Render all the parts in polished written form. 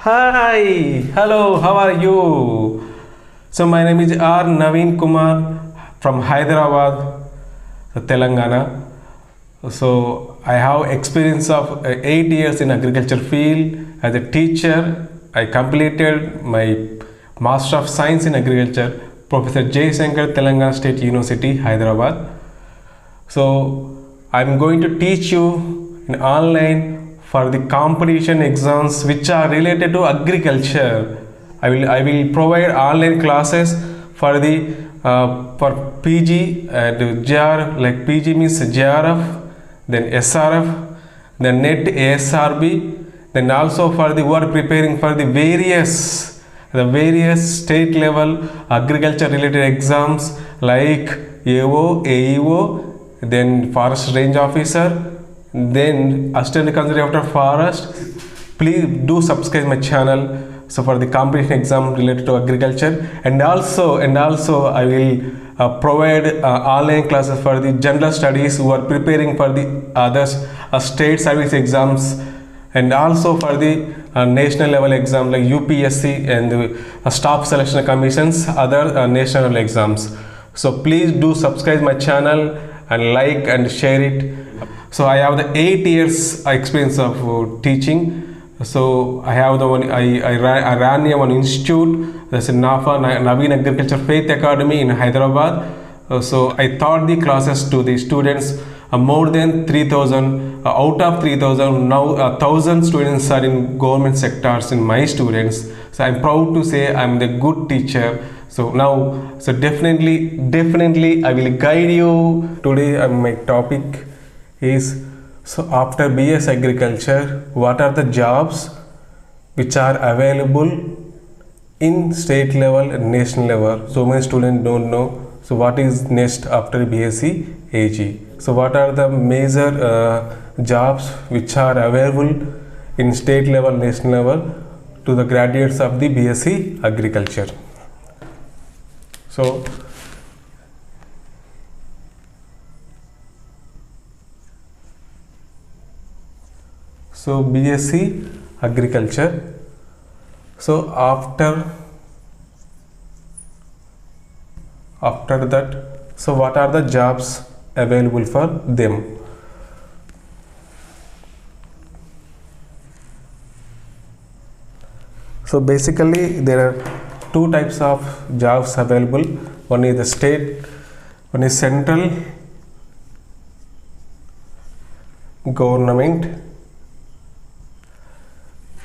Hi, hello, how are you? So, my name is R. Naveen Kumar from Hyderabad, Telangana. So, I have experience of 8 years in agriculture field as a teacher. I completed my Master of Science in Agriculture, Professor J. Shankar, Telangana State University, Hyderabad. So I'm going to teach you in online for the competition exams which are related to agriculture. I will provide online classes for the for PG and JR, like PG means JRF, then SRF, then NET ASRB, then also for the who are preparing for the various state level agriculture related exams like AO, AEO, then forest range officer, then assistant conservator of forest. Please do subscribe my channel so for the competition exam related to agriculture, and also I will provide online classes for the general studies who are preparing for the others state service exams, and also for the national level exam like UPSC and staff selection commissions, other national level exams. So please do subscribe my channel and like and share it. So I have the 8 years experience of teaching. So I have the one I ran one institute, that's in NAFA, Naveen Agriculture Faith Academy in Hyderabad. So I taught the classes to the students, more than 3000, out of 3000 now 1000 students are in government sectors in my students. So I'm proud to say I'm the good teacher. So now, so definitely I will guide you today. My topic is, so after BS agriculture, what are the jobs which are available in state level and national level? So many students don't know. So what is next after BSc AG? So what are the major jobs which are available in state level, national level to the graduates of the BSc agriculture? So BSc agriculture. So after that, so what are the jobs available for them? So basically there are two types of jobs available. One is the state, one is central government.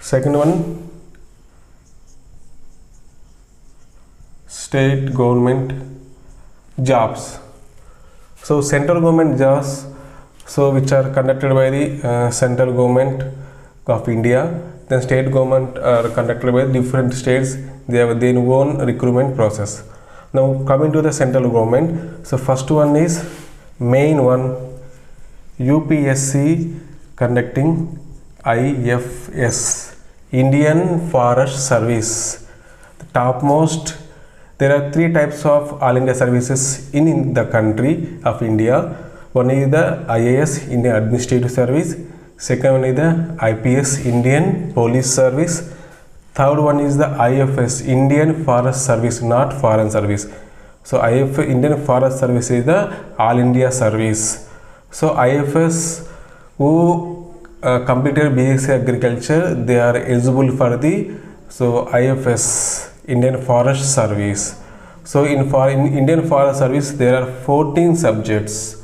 Second one, state government jobs. So central government jobs, so which are conducted by the central government of India. Then state government are conducted by different states. They have their own recruitment process. Now coming to the central government, so first one is main one, UPSC conducting IFS, Indian Forest Service. The topmost, there are three types of all India services in the country of India. One is the IAS, Indian Administrative Service. Second one is the IPS, Indian Police Service. Third one is the IFS, Indian Forest Service, not Foreign Service. So IFS, Indian Forest Service, is the All India Service. So IFS who completed BSc Agriculture, they are eligible for the IFS, Indian Forest Service. So in Indian Forest Service there are 14 subjects.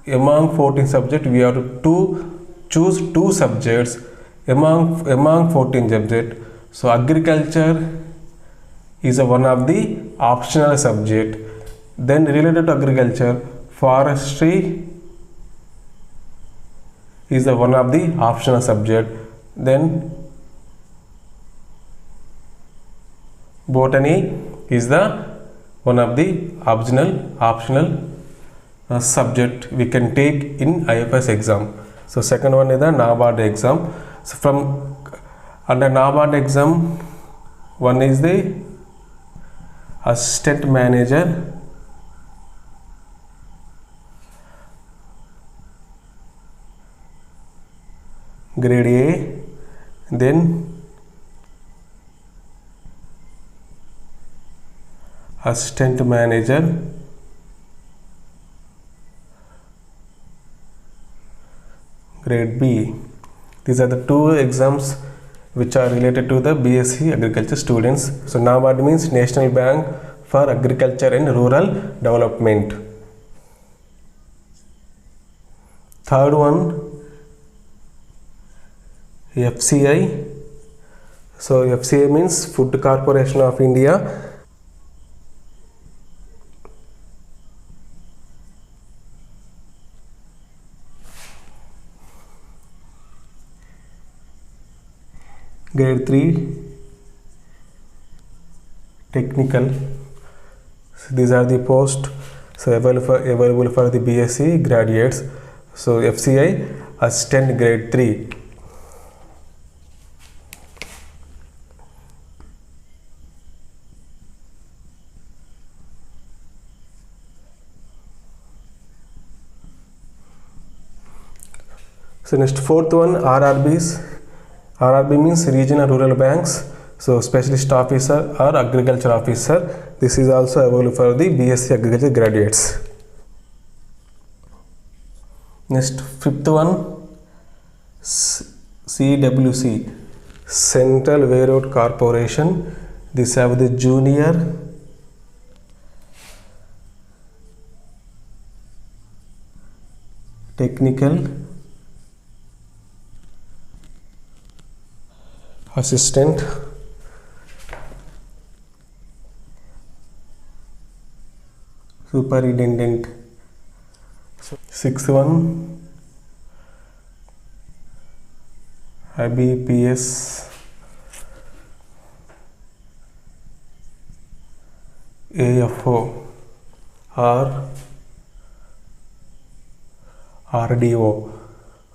Among 14 subjects, we have to choose 2 subjects among 14 subjects. So agriculture is one of the optional subject. Then related to agriculture, forestry is one of the optional subject. Then botany is the one of the optional subject we can take in IFS exam. So second one is the NABARD exam. So from under NABARD exam, one is the assistant manager, grade A, then assistant manager, grade B. These are the two exams which are related to the BSc Agriculture students. So NABARD means National Bank for Agriculture and Rural Development. Third one, FCI. So FCI means Food Corporation of India. Grade 3, technical. So these are the posts available for the BSc graduates. So FCI assistant grade 3. So next, fourth one, RRBs. RRB means Regional Rural Banks. So Specialist Officer or Agriculture Officer. This is also available for the BSc Agriculture graduates. Next, fifth one, CWC, Central Railroad Corporation. This have the junior, technical, assistant, superintendent. So, sixth one, IBPS, AFO or RDO.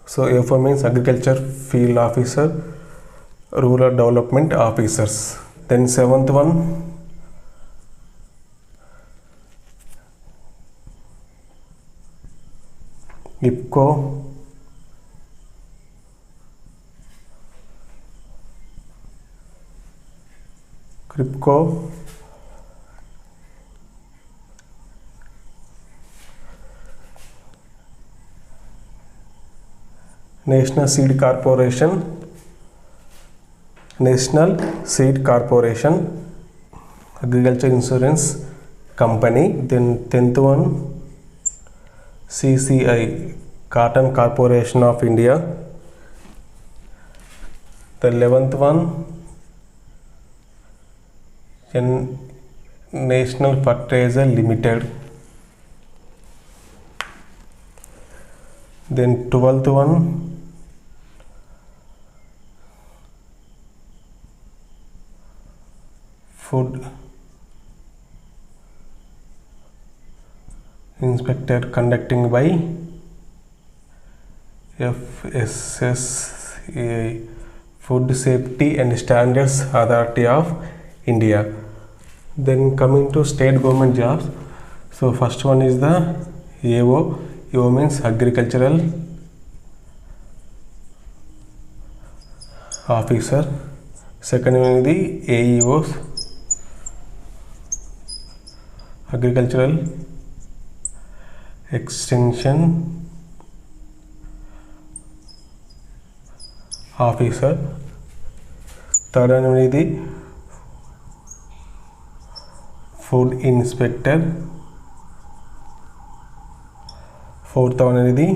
So AFO means Agriculture Field Officer, Rural Development Officers. Then seventh one, IPCO, CRIPCO, National Seed Corporation, National Seed Corporation, Agriculture Insurance Company. Then 10th one, CCI, Cotton Corporation of India. The 11th one, National Fertilizer Limited. Then 12th one, Food Inspector conducting by FSSAI, Food Safety and Standards Authority of India. Then coming to state government jobs. So first one is the AO. AO means Agricultural Officer. Second one is the AEOs, Agricultural Extension Officer. Third one is the Food Inspector. Fourth one is the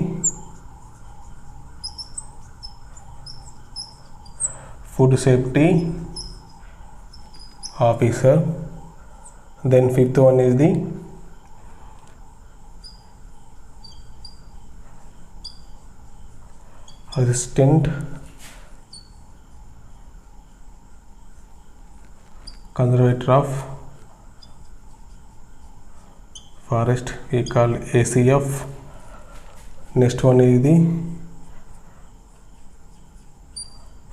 Food Safety Officer. Then fifth one is the Assistant Conservator of Forest, we call ACF. Next one is the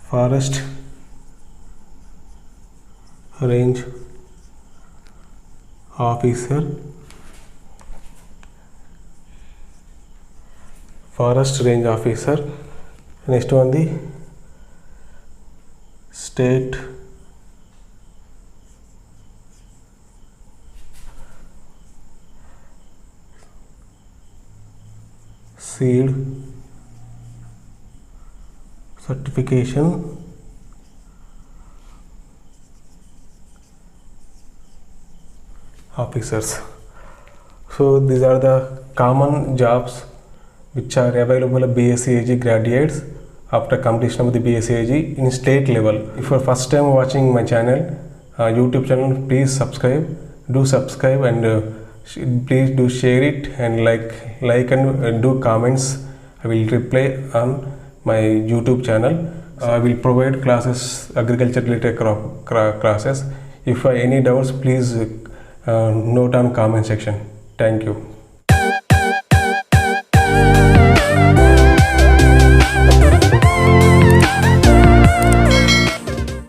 Forest Range Officer, Forest Range Officer. Next one the State seed certification officers. So these are the common jobs which are available at BSc AG graduates after completion of the BSc AG in state level. If you are first time watching my channel, YouTube channel, please subscribe. Do subscribe and please do share it and like and do comments. I will reply on my YouTube channel. I will provide classes, agriculture related classes. If any doubts, please note on comment section. Thank you.